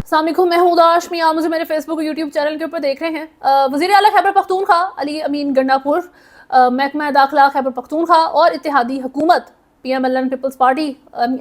अस्सलाम वालेकुम, मैं हूं उदा हाशमी। आप मुझे मेरे फेसबुक और यूट्यूब चैनल के ऊपर देख रहे हैं। वज़ीर आला खैबर पख्तूनख्वा अली अमीन गंडापुर, महकमा दाखिला खैबर पख्तूनख्वा और इत्तेहादी हुकूमत PMLN पीपल्स पार्टी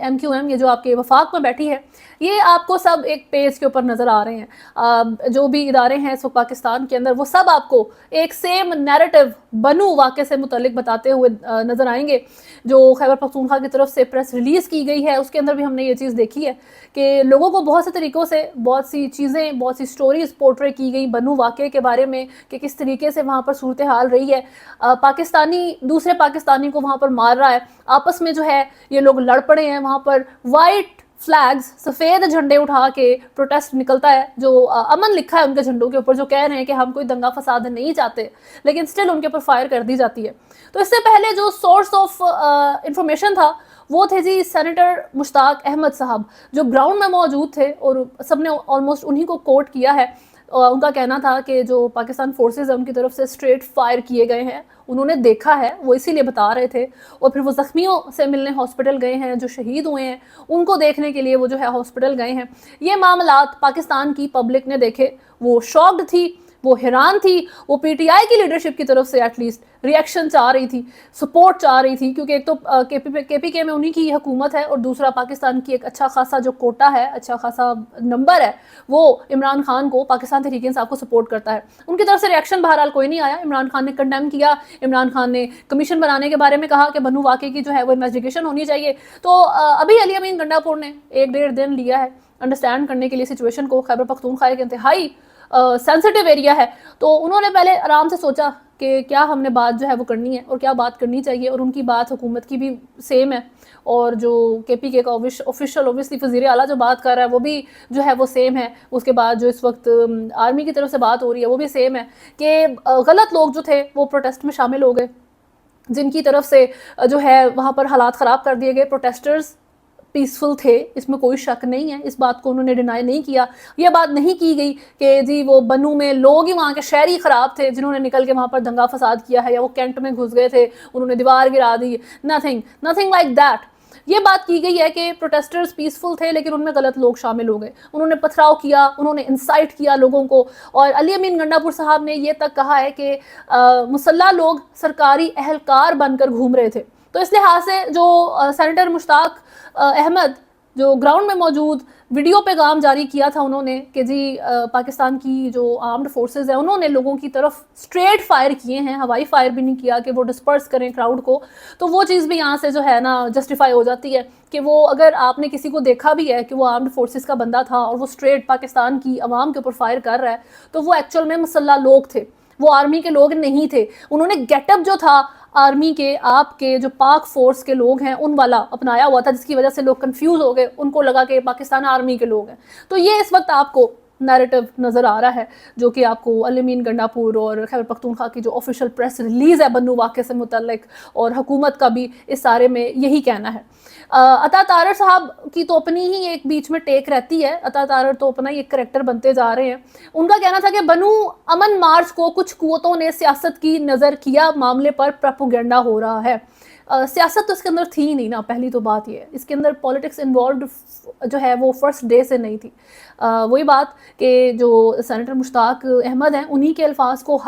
MQM, ये जो आपके वफाक में बैठी है, ये आपको सब एक पेज के ऊपर नज़र आ रहे हैं। जो भी इदारे हैं इस वक्त पाकिस्तान के अंदर, वो सब आपको एक सेम नैरेटिव बनू वाक़े से मुतल्लिक बताते हुए नज़र आएंगे। जो खैबर पख्तूनख्वा की तरफ से प्रेस रिलीज़ की गई है, उसके अंदर भी हमने ये चीज़ देखी है कि लोगों को बहुत से तरीक़ों से बहुत सी चीज़ें, बहुत सी स्टोरीज़ पोर्ट्रे की गई बनू वाक़े के बारे में कि किस तरीके से वहाँ पर सूरत हाल रही है। पाकिस्तानी दूसरे पाकिस्तानी को वहाँ पर मार रहा है, आपस में जो है ये लोग लड़ पड़े हैं। वहाँ पर वाइट फ्लैग्स, सफ़ेद झंडे उठा के प्रोटेस्ट निकलता है, जो अमन लिखा है उनके झंडों के ऊपर, जो कह रहे हैं कि हम कोई दंगा फसाद नहीं चाहते, लेकिन स्टिल उनके ऊपर फायर कर दी जाती है। तो इससे पहले जो सोर्स ऑफ इंफॉर्मेशन था वो थे जी सेनेटर मुश्ताक अहमद साहब, जो ग्राउंड में मौजूद थे और सबने ऑलमोस्ट उन्हीं को कोट किया है। उनका कहना था कि जो पाकिस्तान फोर्सेस है उनकी तरफ से स्ट्रेट फायर किए गए हैं, उन्होंने देखा है, वो इसीलिए बता रहे थे। और फिर वो ज़ख्मियों से मिलने हॉस्पिटल गए हैं, जो शहीद हुए हैं उनको देखने के लिए वो जो है हॉस्पिटल गए हैं। ये मामलात पाकिस्तान की पब्लिक ने देखे, वो शॉक्ड थी, वो हैरान थी, वो PTI की लीडरशिप की तरफ से एटलीस्ट रिएक्शन चाह रही थी, सपोर्ट चाह रही थी, क्योंकि एक तो KPK में उन्हीं की हुकूमत है और दूसरा पाकिस्तान की एक अच्छा खासा जो कोटा है, अच्छा खासा नंबर है, वो इमरान खान को, पाकिस्तान तहरीक इंसाफ को सपोर्ट करता है। उनकी तरफ से रिएक्शन बहरहाल कोई नहीं आया। इमरान खान ने कंडेम किया, इमरान खान ने कमीशन बनाने के बारे में कहा कि बनू वाक़े की जो है वो इन्वेस्टिगेशन होनी चाहिए। तो अभी अली अमीन गंडापुर ने 1-1.5 दिन लिया है अंडरस्टैंड करने के लिए सिचुएशन को। खैबर पख्तूनख्वा एक इंतहाई सेंसिटिव एरिया है, तो उन्होंने पहले आराम से सोचा कि क्या हमने बात जो है वो करनी है और क्या बात करनी चाहिए, और उनकी बात हुकूमत की भी सेम है, और जो KPK का ऑफिशियल ऑब्वियसली वज़ीर आला जो बात कर रहा है वो भी जो है वो सेम है। उसके बाद जो इस वक्त आर्मी की तरफ से बात हो रही है वो भी सेम है कि गलत लोग जो थे वो प्रोटेस्ट में शामिल हो गए, जिनकी तरफ से जो है वहाँ पर हालात ख़राब कर दिए गए। प्रोटेस्टर्स पीसफुल थे, इसमें कोई शक नहीं है, इस बात को उन्होंने डिनाई नहीं किया। ये बात नहीं की गई कि जी वो बनू में लोग ही वहाँ के शहरी ख़राब थे जिन्होंने निकल के वहाँ पर दंगा फसाद किया है, या वो कैंट में घुस गए थे, उन्होंने दीवार गिरा दी। Nothing like that. ये बात की गई है कि प्रोटेस्टर्स पीसफुल थे, लेकिन उनमें गलत लोग शामिल हो गए, उन्होंने पथराव किया, उन्होंने इंसाइट किया लोगों को। और अली अमीन गंडापुर साहब ने ये तक कहा है कि मुसल्ला लोग सरकारी अहलकार बनकर घूम रहे थे। तो इस लिहाज से जो सेनेटर मुश्ताक अहमद जो ग्राउंड में मौजूद वीडियो पैगाम जारी किया था उन्होंने कि जी पाकिस्तान की जो आर्म्ड फोर्सेस है उन्होंने लोगों की तरफ स्ट्रेट फायर किए हैं, हवाई फायर भी नहीं किया कि वो डिस्पर्स करें क्राउड को। तो वो चीज़ भी यहाँ से जो है ना जस्टिफाई हो जाती है कि वो, अगर आपने किसी को देखा भी है कि वो आर्म्ड फोर्सेस का बंदा था और वो स्ट्रेट पाकिस्तान की आवाम के ऊपर फायर कर रहा है, तो वो एक्चुअल में मुसल्ला लोग थे, वो आर्मी के लोग नहीं थे। उन्होंने गेटअप जो था आर्मी के, आपके जो पाक फोर्स के लोग हैं उन वाला अपनाया हुआ था, जिसकी वजह से लोग कंफ्यूज हो गए, उनको लगा कि पाकिस्तान आर्मी के लोग हैं। तो ये इस वक्त आपको नैरेटिव नज़र आ रहा है, जो कि आपको अली अमीन गंडापुर और खैबर पख्तूनख्वा की जो ऑफिशियल प्रेस रिलीज़ है बनू वाक़े से मुतल्लिक, और हुकूमत का भी इस सारे में यही कहना है। अता तारर साहब की तो अपनी ही एक बीच में टेक रहती है, अता तारर तो अपना ही एक करैक्टर बनते जा रहे हैं। उनका कहना था कि बनू अमन मार्च को कुछ कुव्वतों ने सियासत की नज़र किया, मामले पर प्रोपेगेंडा हो रहा है। सियासत तो इसके अंदर थी ही नहीं ना, पहली तो बात ये है, इसके अंदर पॉलिटिक्स इन्वॉल्व जो है वो फर्स्ट डे से नहीं थी। वही बात कि जो सेनेटर मुश्ताक अहमद हैं उन्हीं के अल्फाज को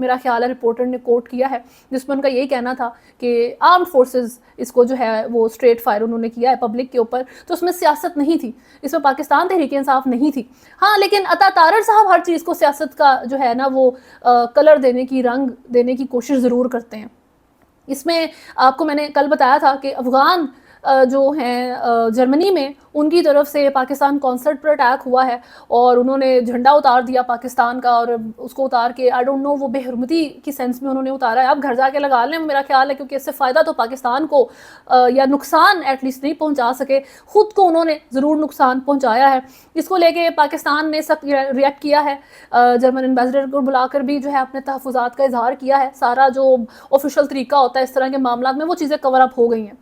मेरा ख्याल है रिपोर्टर ने कोट किया है, जिसमें उनका यही कहना था कि आर्म्ड फोर्सेस इसको जो है वो स्ट्रेट फायर उन्होंने किया है पब्लिक के ऊपर, तो उसमें सियासत नहीं थी, इसमें पाकिस्तान तहरीक इंसाफ नहीं थी। हाँ, लेकिन अता तारर साहब हर चीज़ को सियासत का जो है ना वो कलर देने की, रंग देने की कोशिश ज़रूर करते हैं। इसमें आपको मैंने कल बताया था कि अफ़गान जो हैं जर्मनी में, उनकी तरफ से पाकिस्तान कॉन्सर्ट पर अटैक हुआ है और उन्होंने झंडा उतार दिया पाकिस्तान का, और उसको उतार के आई डोंट नो वो बेहरमती की सेंस में उन्होंने उतारा है। आप घर जाके लगा लें, मेरा ख्याल है, क्योंकि इससे फ़ायदा तो पाकिस्तान को या नुकसान एटलीस्ट नहीं पहुंचा सके, ख़ुद को उन्होंने ज़रूर नुकसान पहुंचाया है। इसको लेके पाकिस्तान ने सख्त रिएक्ट किया है, जर्मन एम्बेसडर को बुलाकर भी जो है अपने तहफ़्फ़ुज़ात का इजहार किया है। सारा जो ऑफिशियल तरीका होता है इस तरह के मामला में, वो चीज़ें कवर अप हो गई हैं।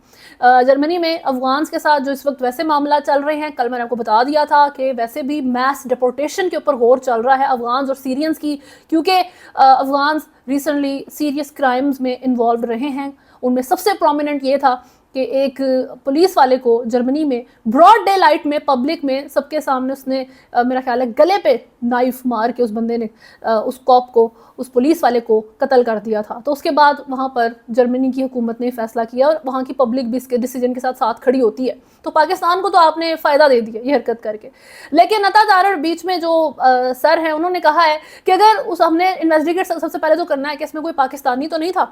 जर्मनी में अफगान के साथ जो इस वक्त वैसे मामला चल रहे हैं, कल मैंने आपको बता दिया था कि वैसे भी मैस डिपोर्टेशन के ऊपर गौर चल रहा है अफगान और सीरियंस की, क्योंकि अफगान रिसेंटली सीरियस क्राइम्स में इन्वॉल्व रहे हैं। उनमें सबसे प्रोमिनेंट ये था کہ ایک پولیس والے کو جرمنی میں براڈ ڈے لائٹ میں پبلک میں سب کے سامنے اس نے میرا خیال ہے گلے پہ نائف مار کے اس بندے نے اس کوپ کو اس پولیس والے کو قتل کر دیا تھا. تو اس کے بعد وہاں پر جرمنی کی حکومت نے فیصلہ کیا اور وہاں کی پبلک بھی اس کے ڈیسیجن کے ساتھ کھڑی ہوتی ہے. تو پاکستان کو تو آپ نے فائدہ دے دیا یہ حرکت کر کے. لیکن عطا تارڑ بیچ میں جو سر ہیں انہوں نے کہا ہے کہ اگر ہم نے انویسٹیگیٹ سب سے پہلے تو کرنا ہے کہ اس میں کوئی پاکستانی تو نہیں تھا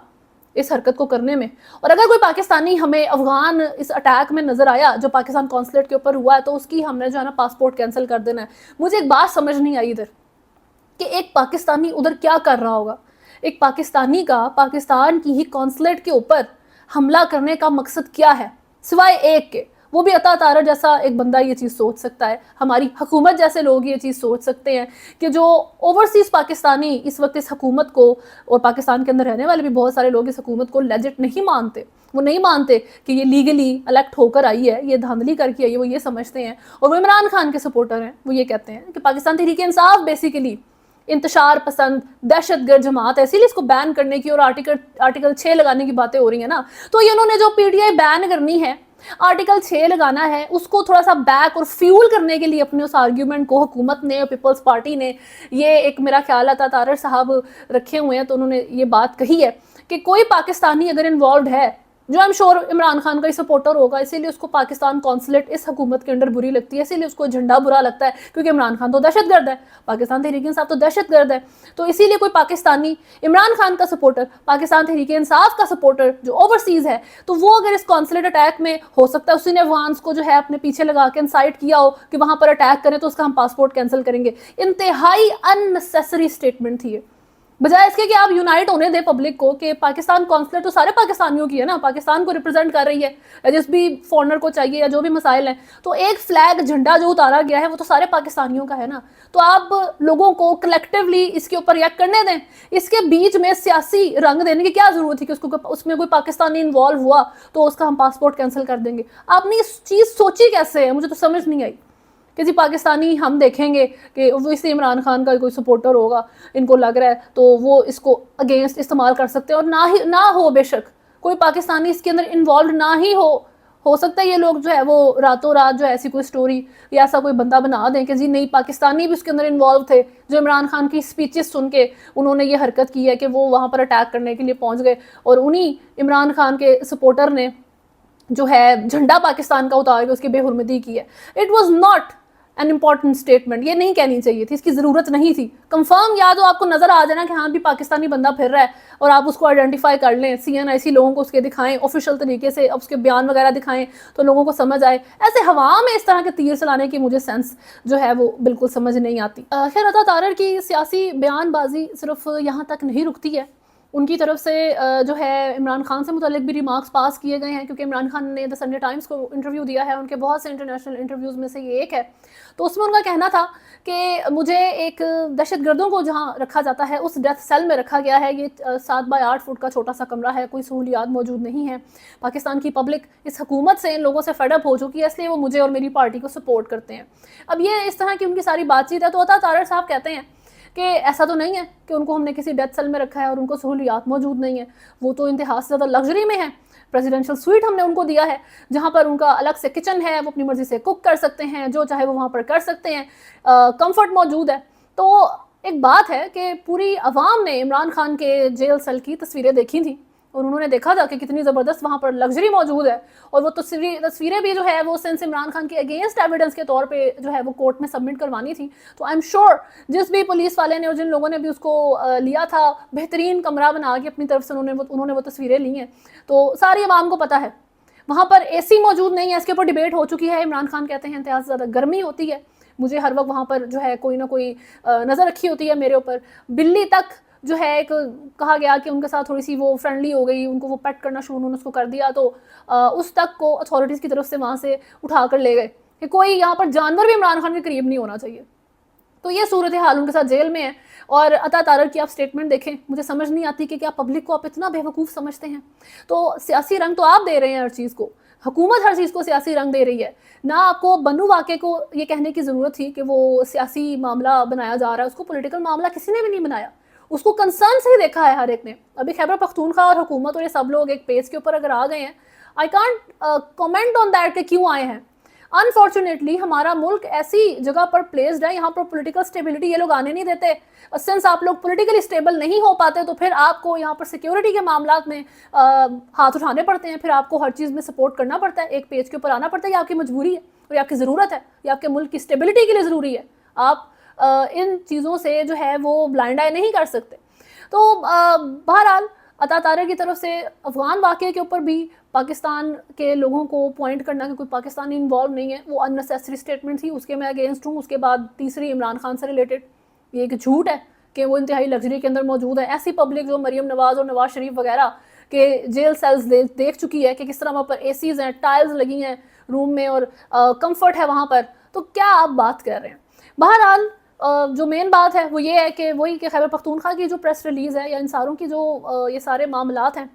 اس حرکت کو کرنے میں, اور اگر کوئی پاکستانی ہمیں افغان اس اٹیک میں نظر آیا جو پاکستان کونسلیٹ کے اوپر ہوا ہے تو اس کی ہم نے جو ہے نا پاسپورٹ کینسل کر دینا ہے. مجھے ایک بات سمجھ نہیں آئی ادھر کہ ایک پاکستانی ادھر کیا کر رہا ہوگا. ایک پاکستانی کا پاکستان کی ہی کونسلیٹ کے اوپر حملہ کرنے کا مقصد کیا ہے سوائے ایک کے, وہ بھی عطا تارڑ جیسا ایک بندہ یہ چیز سوچ سکتا ہے, ہماری حکومت جیسے لوگ یہ چیز سوچ سکتے ہیں کہ جو اوورسیز پاکستانی اس وقت اس حکومت کو, اور پاکستان کے اندر رہنے والے بھی بہت سارے لوگ اس حکومت کو لیجٹ نہیں مانتے, وہ نہیں مانتے کہ یہ لیگلی الیکٹ ہو کر آئی ہے, یہ دھاندلی کر کے آئی ہے, وہ یہ سمجھتے ہیں. اور وہ عمران خان کے سپورٹر ہیں, وہ یہ کہتے ہیں کہ پاکستان تحریک انصاف بیسیکلی انتشار پسند دہشت گرد جماعت ہے, اسی لیے اس کو بین کرنے کی اور آرٹیکل 6 لگانے کی باتیں ہو رہی ہیں نا. تو یہ انہوں نے جو پی ٹی آئی بین کرنی ہے, آرٹیکل 6 لگانا ہے, اس کو تھوڑا سا بیک اور فیول کرنے کے لیے اپنے اس آرگیومنٹ کو حکومت نے اور پیپلز پارٹی نے یہ ایک میرا خیال عطا تارڑ صاحب رکھے ہوئے ہیں. تو انہوں نے یہ بات کہی ہے کہ کوئی پاکستانی اگر انوالوڈ ہے جو ایم شور عمران خان کا ہی سپورٹر ہوگا, اسی لیے اس کو پاکستان کونسلیٹ اس حکومت کے اندر بری لگتی ہے, اسی لیے اس کو جھنڈا برا لگتا ہے کیونکہ عمران خان تو دہشت گرد ہے, پاکستان تحریک انصاف تو دہشت گرد ہے. تو اسی لیے کوئی پاکستانی عمران خان کا سپورٹر, پاکستان تحریک انصاف کا سپورٹر جو اوورسیز ہے, تو وہ اگر اس کونسلیٹ اٹیک میں ہو سکتا ہے اسی نے افغانس کو جو ہے اپنے پیچھے لگا کے انسائٹ کیا ہو کہ وہاں پر اٹیک کریں تو اس کا ہم پاسپورٹ کینسل کریں گے. انتہائی ان-نیسیسری اسٹیٹمنٹ تھی یہ, بجائے اس کے کہ آپ یونائٹ ہونے دیں پبلک کو کہ پاکستان کونسلیٹ تو سارے پاکستانیوں کی ہے نا, پاکستان کو ریپرزینٹ کر رہی ہے, جس بھی فورنر کو چاہیے یا جو بھی مسائل ہیں, تو ایک فلیگ جھنڈا جو اتارا گیا ہے وہ تو سارے پاکستانیوں کا ہے نا. تو آپ لوگوں کو کلیکٹیولی اس کے اوپر ریئیکٹ کرنے دیں, اس کے بیچ میں سیاسی رنگ دینے کی کیا ضرورت تھی کہ اس میں کوئی پاکستانی انوالو ہوا تو اس کا ہم پاسپورٹ کینسل کر دیں گے. آپ نے اس چیز سوچی کیسے ہے, مجھے تو سمجھ نہیں آئی کہ جی پاکستانی ہم دیکھیں گے کہ وہ اسی عمران خان کا کوئی سپورٹر ہوگا, ان کو لگ رہا ہے تو وہ اس کو اگینسٹ استعمال کر سکتے ہیں, اور نہ ہو بے شک کوئی پاکستانی اس کے اندر انوالوڈ نہ ہی ہو سکتا ہے یہ لوگ جو ہے وہ راتوں رات جو ایسی کوئی سٹوری یا ایسا کوئی بندہ بنا دیں کہ جی نہیں پاکستانی بھی اس کے اندر انوالو تھے جو عمران خان کی سپیچز سن کے انہوں نے یہ حرکت کی ہے کہ وہ وہاں پر اٹیک کرنے کے لیے پہنچ گئے, اور انہی عمران خان کے سپورٹر نے جو ہے جھنڈا پاکستان کا اتار کے اس کی بے حرمتی کی ہے. It was not an important statement, یہ نہیں کہنی چاہیے تھی, اس کی ضرورت نہیں تھی. کنفرم یاد ہو آپ کو نظر آ جانا کہ ہاں بھی پاکستانی بندہ پھر رہا ہے اور آپ اس کو آئیڈینٹیفائی کر لیں, سی این آئی سی لوگوں کو اس کے دکھائیں آفیشیل طریقے سے, اب اس کے بیان وغیرہ دکھائیں تو لوگوں کو سمجھ آئے. ایسے ہوا میں اس طرح کے تیر چلانے کی مجھے سینس جو ہے وہ بالکل سمجھ نہیں آتی. خیر عطا تارڑ کی سیاسی بیان بازی صرف یہاں تک نہیں رکتی ہے, ان کی طرف سے جو ہے عمران خان سے متعلق بھی ریمارکس پاس کیے گئے ہیں, کیونکہ عمران خان نے دی سنڈے ٹائمز کو انٹرویو دیا ہے, ان کے بہت سے انٹرنیشنل انٹرویوز میں سے یہ ایک ہے. تو اس میں ان کا کہنا تھا کہ مجھے ایک دہشت گردوں کو جہاں رکھا جاتا ہے اس ڈیتھ سیل میں رکھا گیا ہے, یہ 7x8 فٹ کا چھوٹا سا کمرہ ہے, کوئی سہولیات موجود نہیں ہے. پاکستان کی پبلک اس حکومت سے ان لوگوں سے فیڈ اپ ہو چکی ہے, اس لیے وہ مجھے اور میری پارٹی کو سپورٹ کرتے ہیں. اب یہ اس طرح کی ان کی ساری بات چیت ہے. تو عطا تارڑ صاحب کہتے ہیں کہ ایسا تو نہیں ہے کہ ان کو ہم نے کسی ڈیتھ سیل میں رکھا ہے اور ان کو سہولیات موجود نہیں ہیں, وہ تو انتہا سے زیادہ لگژری میں ہے. پریزیڈنشل سویٹ ہم نے ان کو دیا ہے جہاں پر ان کا الگ سے کچن ہے, وہ اپنی مرضی سے کک کر سکتے ہیں, جو چاہے وہ وہاں پر کر سکتے ہیں, کمفرٹ موجود ہے. تو ایک بات ہے کہ پوری عوام نے عمران خان کے جیل سیل کی تصویریں دیکھی تھیں اور انہوں نے دیکھا تھا کہ کتنی زبردست وہاں پر لگژری موجود ہے, اور وہ تصویریں بھی جو ہے وہ سنس عمران خان کے اگینسٹ ایویڈنس کے طور پہ جو ہے وہ کورٹ میں سبمٹ کروانی تھی. تو آئی ایم شیور جس بھی پولیس والے نے اور جن لوگوں نے بھی اس کو لیا تھا بہترین کمرہ بنا کے اپنی طرف سے انہوں نے وہ تصویریں لی ہیں, تو ساری عوام کو پتہ ہے وہاں پر اے سی موجود نہیں ہے. اس کے اوپر ڈیبیٹ ہو چکی ہے. عمران خان کہتے ہیں انتہائی زیادہ گرمی ہوتی ہے, مجھے ہر وقت وہاں پر جو ہے کوئی نہ کوئی نظر رکھی ہوتی ہے میرے اوپر. بلی تک جو ہے ایک کہا گیا کہ ان کے ساتھ تھوڑی سی وہ فرینڈلی ہو گئی, ان کو وہ پیٹ کرنا شروع انہوں نے اس کو کر دیا, تو اس تک کو اتھارٹیز کی طرف سے وہاں سے اٹھا کر لے گئے کہ کوئی یہاں پر جانور بھی عمران خان کے قریب نہیں ہونا چاہیے. تو یہ صورتحال ان کے ساتھ جیل میں ہے. اور عطا تارڑ کی آپ سٹیٹمنٹ دیکھیں, مجھے سمجھ نہیں آتی کہ کیا پبلک کو آپ اتنا بیوقوف سمجھتے ہیں. تو سیاسی رنگ تو آپ دے رہے ہیں ہر چیز کو, حکومت ہر چیز کو سیاسی رنگ دے رہی ہے. نہ آپ کو بنو واقعے کو یہ کہنے کی ضرورت تھی کہ وہ سیاسی معاملہ بنایا جا رہا ہے, اس کو پولیٹیکل معاملہ کسی نے بھی نہیں بنایا, اس کو کنسرن سے ہی دیکھا ہے ہر ایک نے. ابھی خیبر پختونخوا اور حکومت اور یہ سب لوگ ایک پیج کے اوپر اگر آ گئے ہیں, I can't comment on that कि क्यों आए हैं। अनफॉर्चुनेटली हमारा मुल्क ऐसी जगह पर प्लेस्ड है, यहाँ पर पॉलिटिकल स्टेबिलिटी ये लोग आने नहीं देते। सिंस आप लोग पॉलिटिकली स्टेबल नहीं हो पाते तो फिर आपको यहाँ पर सिक्योरिटी के मामलात में हाथ उठाने पड़ते हैं, फिर आपको हर चीज़ में सपोर्ट करना पड़ता है, एक पेज के ऊपर आना पड़ता है। ये आपकी मजबूरी है और ये आपकी ज़रूरत है, ये आपके मुल्क की स्टेबिलिटी के लिए ज़रूरी है। आप इन चीज़ों से जो है वो ब्लाइंड आई नहीं कर सकते। तो बहरहाल अता तारे की तरफ से अफगान वाक़े के ऊपर भी पाकिस्तान के लोगों को पॉइंट करना कि कोई पाकिस्तानी इन्वॉल्व नहीं है, वो अननेसेसरी स्टेटमेंट थी, उसके मैं अगेंस्ट हूँ। उसके बाद तीसरी इमरान खान से रिलेटेड ये एक झूठ है कि वो इंतहाई लग्जरी के अंदर मौजूद है। ऐसी पब्लिक जो मरीम नवाज़ और नवाज शरीफ वगैरह के जेल सेल्स देख चुकी है कि किस तरह वहाँ पर एसीज़ हैं, टाइल्स लगी हैं रूम में और कंफर्ट है वहाँ पर, तो क्या आप बात कर रहे हैं। बहरहाल जो मेन बात है वो ये है कि वही कि खैबर पख्तूनख्वा की जो प्रेस रिलीज़ है या इन सारों की जो ये सारे मामलात हैं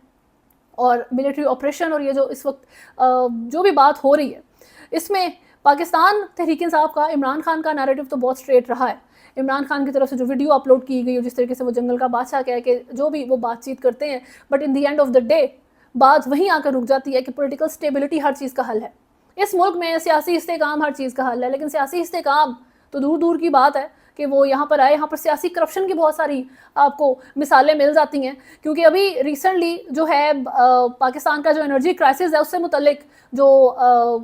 और मिलिट्री ऑपरेशन और ये जो इस वक्त जो भी बात हो रही है, इसमें पाकिस्तान तहरीक इंसाफ का इमरान खान का नैरेटिव तो बहुत स्ट्रेट रहा है। इमरान खान की तरफ से जो वीडियो अपलोड की गई, जिस तरीके से वो जंगल का बादशाह कह के जो भी वो बातचीत करते हैं, but in the end of the day बात वहीं आकर रुक जाती है कि पॉलिटिकल स्टेबिलिटी हर चीज़ का हल है। इस मुल्क में सियासी इस्तेकाम हर चीज़ का हल है, लेकिन सियासी इस्तेकाम तो दूर दूर की बात है कि वो यहाँ पर आए। यहाँ पर सियासी करप्शन की बहुत सारी आपको मिसालें मिल जाती हैं, क्योंकि अभी रिसेंटली जो है पाकिस्तान का जो एनर्जी क्राइसिस है उससे मुतल्लिक जो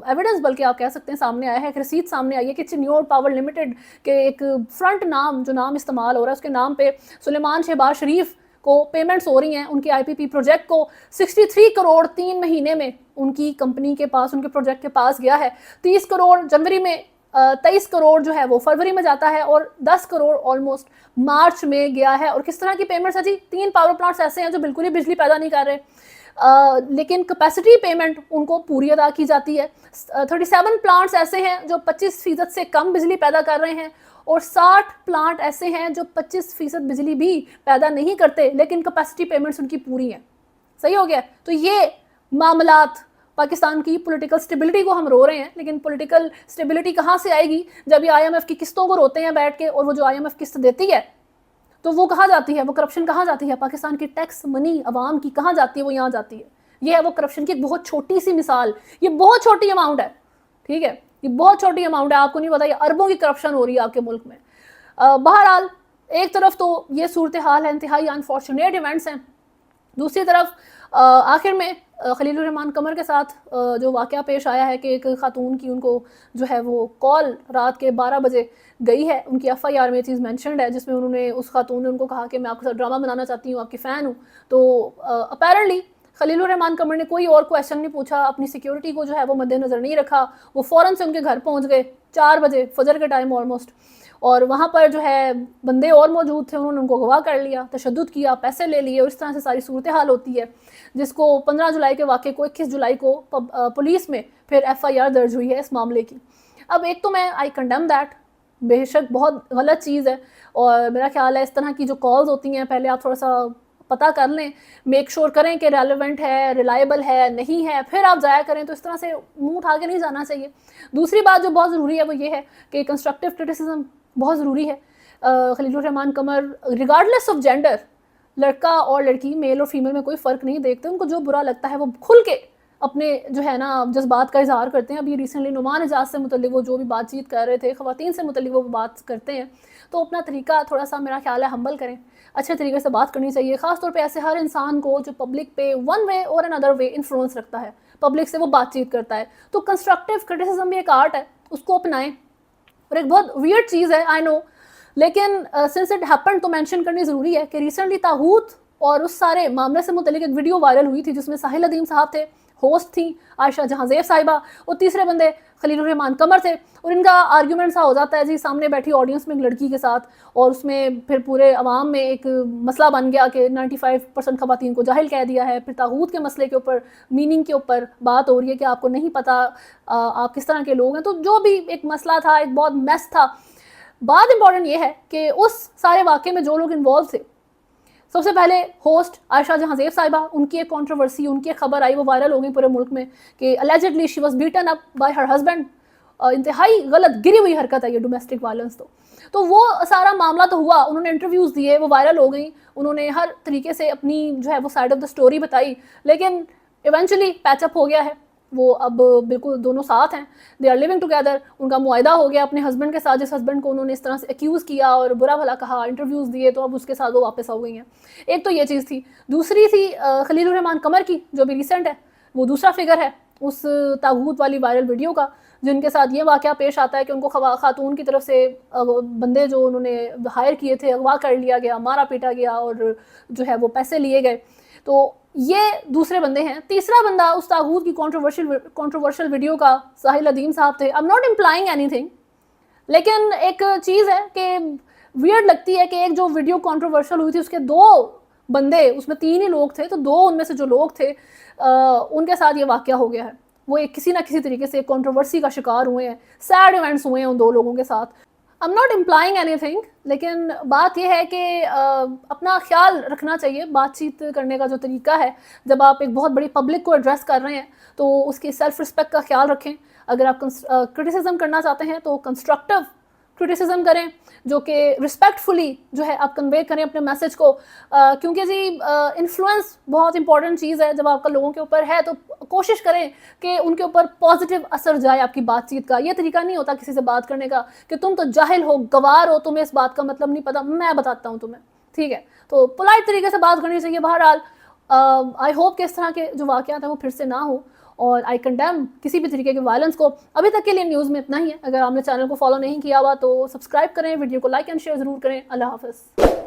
एविडेंस बल्कि आप कह सकते हैं सामने आया है, एक रसीद सामने आई है कि चिन्योर पावर लिमिटेड के एक फ्रंट नाम जो नाम इस्तेमाल हो रहा है उसके नाम पे सुलेमान शहबाज शरीफ को पेमेंट्स हो रही हैं। उनके आईपीपी प्रोजेक्ट को 63 करोड़ 3 महीने में उनकी कंपनी के पास, उनके प्रोजेक्ट के पास गया है। 30 करोड़ जनवरी में, 23 करोड़ जो है वो फरवरी में जाता है और 10 करोड़ ऑलमोस्ट मार्च में गया है। और किस तरह की पेमेंट्स है जी, 3 पावर प्लांट्स ऐसे हैं जो बिल्कुल ही बिजली पैदा नहीं कर रहे, लेकिन कैपेसिटी पेमेंट उनको पूरी अदा की जाती है। 37 प्लांट्स ऐसे हैं जो 25% से कम बिजली पैदा कर रहे हैं और 60 प्लांट ऐसे हैं जो 25% बिजली भी पैदा नहीं करते, लेकिन कैपेसिटी पेमेंट्स उनकी पूरी हैं। सही हो गया। तो ये मामलात पाकिस्तान की पॉलिटिकल स्टेबिलिटी को हम रो रहे हैं, लेकिन पॉलिटिकल स्टेबिलिटी कहाँ से आएगी जब ये आईएमएफ की किस्तों को रोते हैं बैठ के, और वो जो आईएमएफ किस्त देती है तो वो कहाँ जाती है, वो करप्शन कहाँ जाती है, पाकिस्तान की टैक्स मनी अवाम की कहाँ जाती है, वो यहाँ जाती है। ये है वो करप्शन की एक बहुत छोटी सी मिसाल। ये बहुत छोटी अमाउंट है, ठीक है, ये बहुत छोटी अमाउंट है, आपको नहीं पता ये अरबों की करप्शन हो रही है आपके मुल्क में। बहरहाल एक तरफ तो ये सूरत हाल है, इंतहाई अनफॉर्चुनेट इवेंट्स हैं, दूसरी तरफ आखिर में खलीलुर रहमान कमर के साथ जो वाक़या पेश आया है कि एक खातून की उनको जो है वो कॉल रात के 12 बजे गई है। उनकी एफआईआर में चीज़ मेंशन्ड है जिसमें उन्होंने, उस खातून ने उनको कहा कि मैं आपके साथ ड्रामा बनाना चाहती हूँ, आपकी फ़ैन हूँ। तो अपेरेंटली खलीलुर रहमान कमर ने कोई और क्वेश्चन नहीं पूछा, अपनी सिक्योरिटी को जो है वो मद्देनज़र नहीं रखा, वो फ़ौरन से उनके घर पहुँच गए 4 बजे फजर के टाइम ऑलमोस्ट, और वहाँ पर जो है बंदे और मौजूद थे, उन्होंने उनको अगवा कर लिया, तशद्दुद किया, पैसे ले लिए, और इस तरह से सारी सूरत हाल होती है, जिसको 15 जुलाई के वाक़े को 21 जुलाई को पुलिस में फिर एफआईआर दर्ज हुई है इस मामले की। अब एक तो मैं आई कंडेम दैट, बेशक बहुत गलत चीज़ है, और मेरा ख्याल है इस तरह की जो कॉल्स होती हैं पहले आप थोड़ा सा पता कर लें, मेक श्योर करें कि रेलेवेंट है, रिलायबल है, नहीं है, फिर आप ज़ाया करें। तो इस तरह से मुंह उठा के नहीं जाना चाहिए। दूसरी बात जो बहुत ज़रूरी है वो ये है कि कंस्ट्रक्टिव क्रिटिसिज्म बहुत ज़रूरी है। खलीलुर रहमान कमर रिगार्डलेस ऑफ जेंडर, लड़का और लड़की, मेल और फीमेल में कोई फ़र्क नहीं देखते, उनको जो बुरा लगता है वो खुल के अपने जो है ना जज्बात का इजहार करते हैं। अभी रिसेंटली नुमान एजाज से मुतल्लिक वो जो भी बातचीत कर रहे थे, ख़वातीन से मुतल्लिक वो बात करते हैं, तो अपना तरीका थोड़ा सा मेरा ख्याल है हम्बल करें, अच्छे तरीके से बात करनी चाहिए। ख़ास तौर पे ऐसे हर इंसान को जो पब्लिक पे वन वे और अनदर वे इन्फ्लुएंस रखता है, पब्लिक से वो बातचीत करता है, तो कंस्ट्रक्टिव क्रिटिसिज्म भी एक आर्ट है, उसको अपनाएं। और एक बहुत वियर्ड चीज़ है आई नो, लेकिन सिंस इट हैपन तो मेंशन करनी ज़रूरी है कि रिसेंटली ताहूत और उस सारे मामले से मुतल्लिक एक वीडियो वायरल हुई थी जिसमें साहिल अदीम साहब थे, होस्ट थी आयशा जहांजेब साहिबा, और तीसरे बंदे खलीलुर रहमान कमर थे, और इनका आर्ग्यूमेंट सा हो जाता है जी सामने बैठी ऑडियंस में एक लड़की के साथ, और उसमें फिर पूरे अवाम में एक मसला बन गया कि 95% ख़वातीन को जाहिल कह दिया है। फिर ताहूत के मसले के ऊपर, मीनिंग के ऊपर बात हो रही है कि आपको नहीं पता आप किस तरह के लोग हैं। तो जो भी एक मसला था, एक बहुत मैस था। बात इंपॉर्टेंट ये है कि उस सारे वाक़े में जो लोग इन्वॉल्व थे, सबसे पहले होस्ट आयशा जहांजेब साहिबा, उनकी एक कंट्रोवर्सी, उनकी एक खबर आई, वो वायरल हो गई पूरे मुल्क में कि allegedly she was beaten up by her husband. इंतहाई गलत गिरी हुई हरकत है ये डोमेस्टिक वायलेंस। तो वो सारा मामला तो हुआ, उन्होंने इंटरव्यूज़ दिए, वो वायरल हो गई, उन्होंने हर तरीके से अपनी जो है वो साइड ऑफ द स्टोरी बताई, लेकिन ایونچولی پیچ اپ ہو گیا ہے, وہ اب بالکل دونوں ساتھ ہیں, دے آر لیونگ ٹوگیدر. ان کا معاہدہ ہو گیا اپنے ہسبینڈ کے ساتھ, جس ہسبینڈ کو انہوں نے اس طرح سے ایکیوز کیا اور برا بھلا کہا, انٹرویوز دیے, تو اب اس کے ساتھ وہ واپس ہو گئی ہیں. ایک تو یہ چیز تھی. دوسری تھی خلیل الرحمان قمر کی, جو بھی ریسنٹ ہے, وہ دوسرا فگر ہے اس طاغوت والی وائرل ویڈیو کا, جن کے ساتھ یہ واقعہ پیش آتا ہے کہ ان کو خاتون کی طرف سے بندے جو انہوں نے ہائر کیے تھے اغوا کر لیا گیا, مارا پیٹا گیا, اور جو ہے وہ پیسے لیے گئے. تو یہ دوسرے بندے ہیں. تیسرا بندہ اس طاغوت کی کنٹروورشل ویڈیو کا ساحل ادیم صاحب تھے. I'm not implying anything, لیکن ایک چیز ہے کہ ویئرڈ لگتی ہے کہ ایک جو ویڈیو کنٹروورشل ہوئی تھی اس کے دو بندے, اس میں 3 ہی لوگ تھے, تو 2 ان میں سے جو لوگ تھے ان کے ساتھ یہ واقعہ ہو گیا ہے. وہ ایک کسی نہ کسی طریقے سے کنٹروورسی کا شکار ہوئے ہیں, سیڈ ایونٹس ہوئے ہیں ان 2 لوگوں کے ساتھ. I'm not implying anything, لیکن بات یہ ہے کہ اپنا خیال رکھنا چاہیے. بات چیت کرنے کا جو طریقہ ہے, جب آپ ایک بہت بڑی پبلک کو ایڈریس کر رہے ہیں تو اس کی سیلف رسپیکٹ کا خیال رکھیں. اگر آپ کرٹیسزم کرنا چاہتے ہیں تو کنسٹرکٹیو کرٹیسزم کریں, جو کہ رسپیکٹفلی جو ہے آپ کنوے کریں اپنے میسج کو, کیونکہ جی انفلوئنس بہت امپورٹنٹ چیز ہے. جب آپ کا لوگوں کے اوپر ہے تو کوشش کریں کہ ان کے اوپر پازیٹیو اثر جائے آپ کی بات چیت کا. یہ طریقہ نہیں ہوتا کسی سے بات کرنے کا کہ تم تو جاہل ہو, گوار ہو, تمہیں اس بات کا مطلب نہیں پتا, میں بتاتا ہوں تمہیں, ٹھیک ہے. تو پولائٹ طریقے سے بات کرنی چاہیے. بہرحال آئی ہوپ کہ اس طرح کے جو واقعات ہیں وہ پھر سے نہ ہوں, اور آئی کنڈیم کسی بھی طریقے کے وائلنس کو. ابھی تک کے لیے نیوز میں اتنا ہی ہے. اگر آپ نے چینل کو فالو نہیں کیا ہوا تو سبسکرائب کریں, ویڈیو کو لائک اینڈ شیئر ضرور کریں. اللہ حافظ.